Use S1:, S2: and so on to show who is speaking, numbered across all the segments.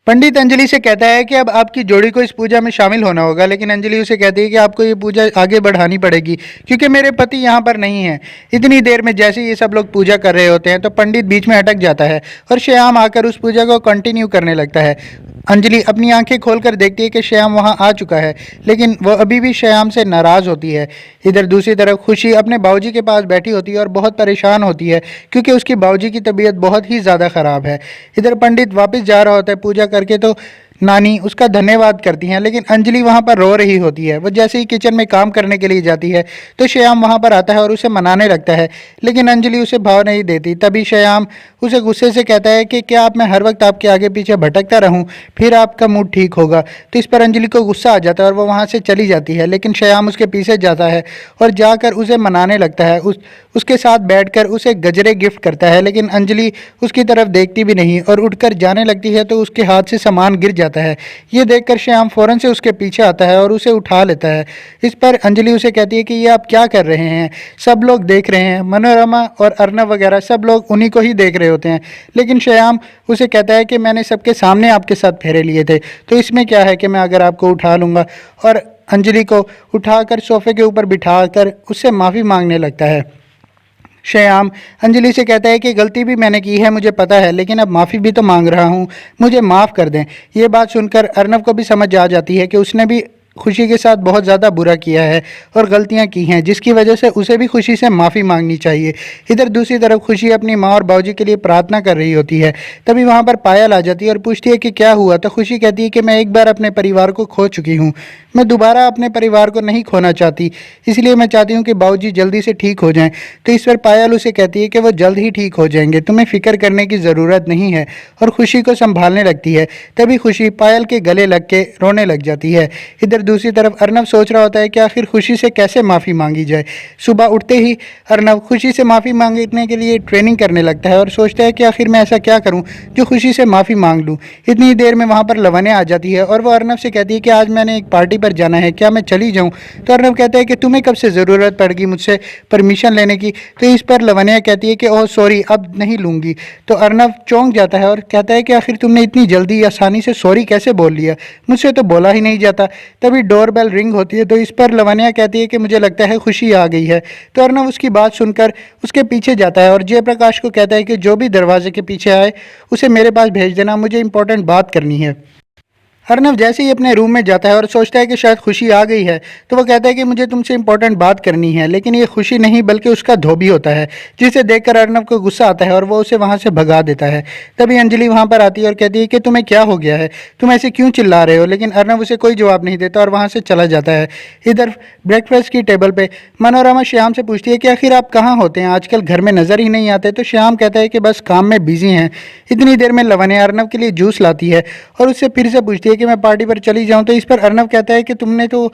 S1: पंडित अंजलि से कहता है कि अब आपकी जोड़ी को इस पूजा में शामिल होना होगा, लेकिन अंजलि उसे कहती है कि आपको ये पूजा आगे बढ़ानी पड़ेगी क्योंकि मेरे पति यहाँ पर नहीं हैं। इतनी देर में जैसे ये सब लोग पूजा कर रहे होते हैं तो पंडित बीच में अटक जाता है और श्याम आकर उस पूजा को कंटिन्यू करने लगता है। अंजलि अपनी आंखें खोलकर देखती है कि श्याम वहां आ चुका है, लेकिन वह अभी भी श्याम से नाराज होती है। इधर दूसरी तरफ खुशी अपने बाबूजी के पास बैठी होती है और बहुत परेशान होती है क्योंकि उसकी बाबूजी की तबीयत बहुत ही ज़्यादा ख़राब है। इधर पंडित वापस जा रहा होता है पूजा करके तो नानी उसका धन्यवाद करती हैं, लेकिन अंजलि वहां पर रो रही होती है। वह जैसे ही किचन में काम करने के लिए जाती है तो श्याम वहां पर आता है और उसे मनाने लगता है, लेकिन अंजलि उसे भाव नहीं देती। तभी श्याम उसे गुस्से से कहता है कि क्या आप मैं हर वक्त आपके आगे पीछे भटकता रहूं, फिर आपका मूड ठीक होगा। तो इस पर अंजलि को गुस्सा आ जाता है और वह वहां से चली जाती है, लेकिन श्याम उसके पीछे जाता है और जाकर उसे मनाने लगता है। उसके साथ बैठकर उसे गजरे गिफ्ट करता है, लेकिन अंजलि उसकी तरफ देखती भी नहीं और उठकर जाने लगती है तो उसके हाथ से सामान गिर जाता है। ये देखकर श्याम फौरन से उसके पीछे आता है और उसे उठा लेता है। इस पर अंजलि उसे कहती है कि ये आप क्या कर रहे हैं, सब लोग देख रहे हैं, मनोरमा और अर्नब वगैरह सब लोग उन्हीं को ही देख रहे होते हैं। लेकिन श्याम उसे कहता है कि मैंने सबके सामने आपके साथ फेरे लिए थे, तो इसमें क्या है कि मैं अगर आपको उठा लूँगा। और अंजलि को उठाकर सोफे के ऊपर बिठाकर उससे माफ़ी मांगने लगता है। श्याम अंजलि से कहता है कि गलती भी मैंने की है, मुझे पता है, लेकिन अब माफ़ी भी तो मांग रहा हूँ, मुझे माफ़ कर दें। ये बात सुनकर अर्नब को भी समझ आ जाती है कि उसने भी खुशी के साथ बहुत ज़्यादा बुरा किया है और गलतियां की हैं, जिसकी वजह से उसे भी खुशी से माफ़ी मांगनी चाहिए। इधर दूसरी तरफ खुशी अपनी माँ और बाबूजी के लिए प्रार्थना कर रही होती है। तभी वहाँ पर पायल आ जाती है और पूछती है कि क्या हुआ। तो खुशी कहती है कि मैं एक बार अपने परिवार को खो चुकी हूँ, मैं दोबारा अपने परिवार को नहीं खोना चाहती, इसलिए मैं चाहती हूँ कि बाबूजी जल्दी से ठीक हो जाएं। तो इस पर पायल उसे कहती है कि वो जल्द ही ठीक हो जाएंगे, तुम्हें फिक्र करने की ज़रूरत नहीं है, और खुशी को संभालने लगती है। तभी खुशी पायल के गले लग के रोने लग जाती है। इधर दूसरी तरफ अर्नब सोच रहा होता है कि आखिर खुशी से कैसे माफ़ी मांगी जाए। सुबह उठते ही अर्नब खुशी से माफ़ी मांगने के लिए ट्रेनिंग करने लगता है और सोचता है कि आखिर मैं ऐसा क्या करूं जो खुशी से माफ़ी मांग लूं। इतनी देर में वहां पर लवन्या आ जाती है और वो अर्नब से कहती है कि आज मैंने एक पार्टी पर जाना है, क्या मैं चली जाऊं। तो अर्नब कहता है कि तुम्हें कब से ज़रूरत पड़ेगी मुझसे परमिशन लेने की। तो इस पर लवन्या कहती है कि ओह सॉरी, अब नहीं लूँगी। तो अर्नब चौंक जाता है और कहता है कि आखिर तुमने इतनी जल्दी आसानी से सॉरी कैसे बोल लिया, मुझसे तो बोला ही नहीं जाता। तभी डोर बेल रिंग होती है, तो इस पर लवन्या कहती है कि मुझे लगता है खुशी आ गई है। तो अर्नब उसकी बात सुनकर उसके पीछे जाता है और जयप्रकाश को कहता है कि जो भी दरवाजे के पीछे आए उसे मेरे पास भेज देना, मुझे इंपॉर्टेंट बात करनी है। अर्नब जैसे ही अपने रूम में जाता है और सोचता है कि शायद खुशी आ गई है, तो वो कहता है कि मुझे तुमसे इंपॉर्टेंट बात करनी है, लेकिन ये खुशी नहीं बल्कि उसका धोबी होता है, जिसे देखकर अर्नब को गुस्सा आता है और वो उसे वहाँ से भगा देता है। तभी अंजलि वहाँ पर आती है और कहती है कि तुम्हें क्या हो गया है, तुम ऐसे क्यों चिल्ला रहे हो। लेकिन अर्नब उसे कोई जवाब नहीं देता और वहाँ से चला जाता है। इधर ब्रेकफास्ट की टेबल पर मनोरमा श्याम से पूछती है कि आखिर आप कहाँ होते हैं, आजकल घर में नज़र ही नहीं आते। तो श्याम कहता है कि बस काम में बिजी हैं। इतनी देर में लवन्या अर्नब के लिए जूस लाती है और उससे फिर से पूछती है कि मैं पार्टी पर चली जाऊं। तो इस पर अर्नब कहता है कि तुमने तो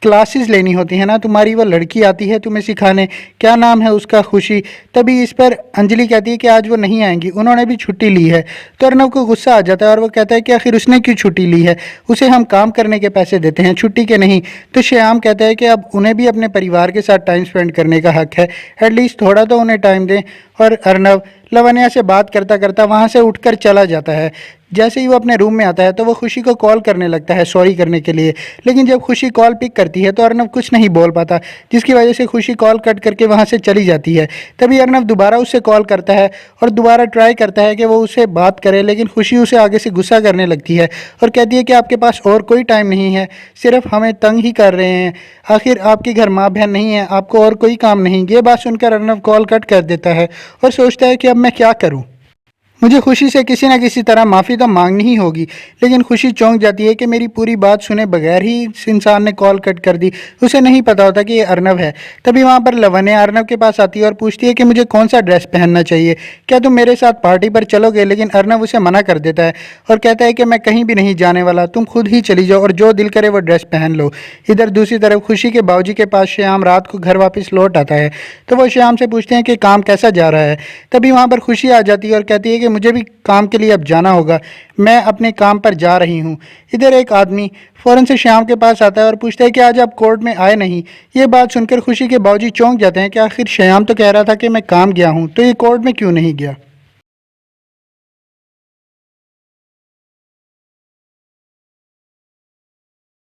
S1: क्लासेस लेनी होती है ना, तुम्हारी वो लड़की आती है तुम्हें सिखाने, क्या नाम है उसका, खुशी। तभी इस पर अंजलि कहती है कि आज वो नहीं आएंगी, उन्होंने भी छुट्टी ली है। तो अर्नब को गुस्सा आ जाता है और वो कहता है कि आखिर उसने क्यों छुट्टी ली है, उसे हम काम करने के पैसे देते हैं, छुट्टी के नहीं। तो श्याम कहता है कि अब उन्हें भी अपने परिवार के साथ टाइम स्पेंड करने का हक है, एटलीस्ट थोड़ा तो उन्हें टाइम दें। और अर्नब लवन्या से बात करता करता वहाँ से उठकर चला जाता है। जैसे ही वो अपने रूम में आता है तो वो खुशी को कॉल करने लगता है सॉरी करने के लिए, लेकिन जब खुशी कॉल पिक करती है तो अर्नब कुछ नहीं बोल पाता, जिसकी वजह से खुशी कॉल कट करके वहाँ से चली जाती है। तभी अर्नब दोबारा उससे कॉल करता है और दोबारा ट्राई करता है कि वो उससे बात करे, लेकिन खुशी उसे आगे से गुस्सा करने लगती है और कहती है कि आपके पास और कोई टाइम नहीं है, सिर्फ हमें तंग ही कर रहे हैं, आखिर आपके घर माँ बहन नहीं है, आपको और कोई काम नहीं। ये बात सुनकर अर्नब कॉल कट कर देता है और सोचता है कि अब मैं क्या करूँ, मुझे खुशी से किसी न किसी तरह माफ़ी तो मांगनी ही होगी। लेकिन खुशी चौंक जाती है कि मेरी पूरी बात सुने बगैर ही इस इंसान ने कॉल कट कर दी, उसे नहीं पता होता कि ये अर्नब है। तभी वहाँ पर लवन्या अर्नब के पास आती है और पूछती है कि मुझे कौन सा ड्रेस पहनना चाहिए, क्या तुम मेरे साथ पार्टी पर चलोगे। लेकिन अर्नब उसे मना कर देता है और कहता है कि मैं कहीं भी नहीं जाने वाला, तुम खुद ही चली जाओ और जो दिल करे वो ड्रेस पहन लो। इधर दूसरी तरफ खुशी के बाबूजी के पास श्याम रात को घर वापस लौट आता है, तो वो श्याम से पूछते हैं कि काम कैसा जा रहा है। तभी वहाँ पर खुशी आ जाती है और कहती है कि मुझे भी काम के लिए अब जाना होगा, मैं अपने काम पर जा रही हूँ। इधर एक आदमी फ़ौरन से श्याम के पास आता है और पूछता है कि आज आप कोर्ट में आए नहीं। ये बात सुनकर खुशी के बाबूजी चौंक जाते हैं कि आखिर श्याम तो कह रहा था कि मैं काम गया हूँ, तो ये कोर्ट में क्यों नहीं गया।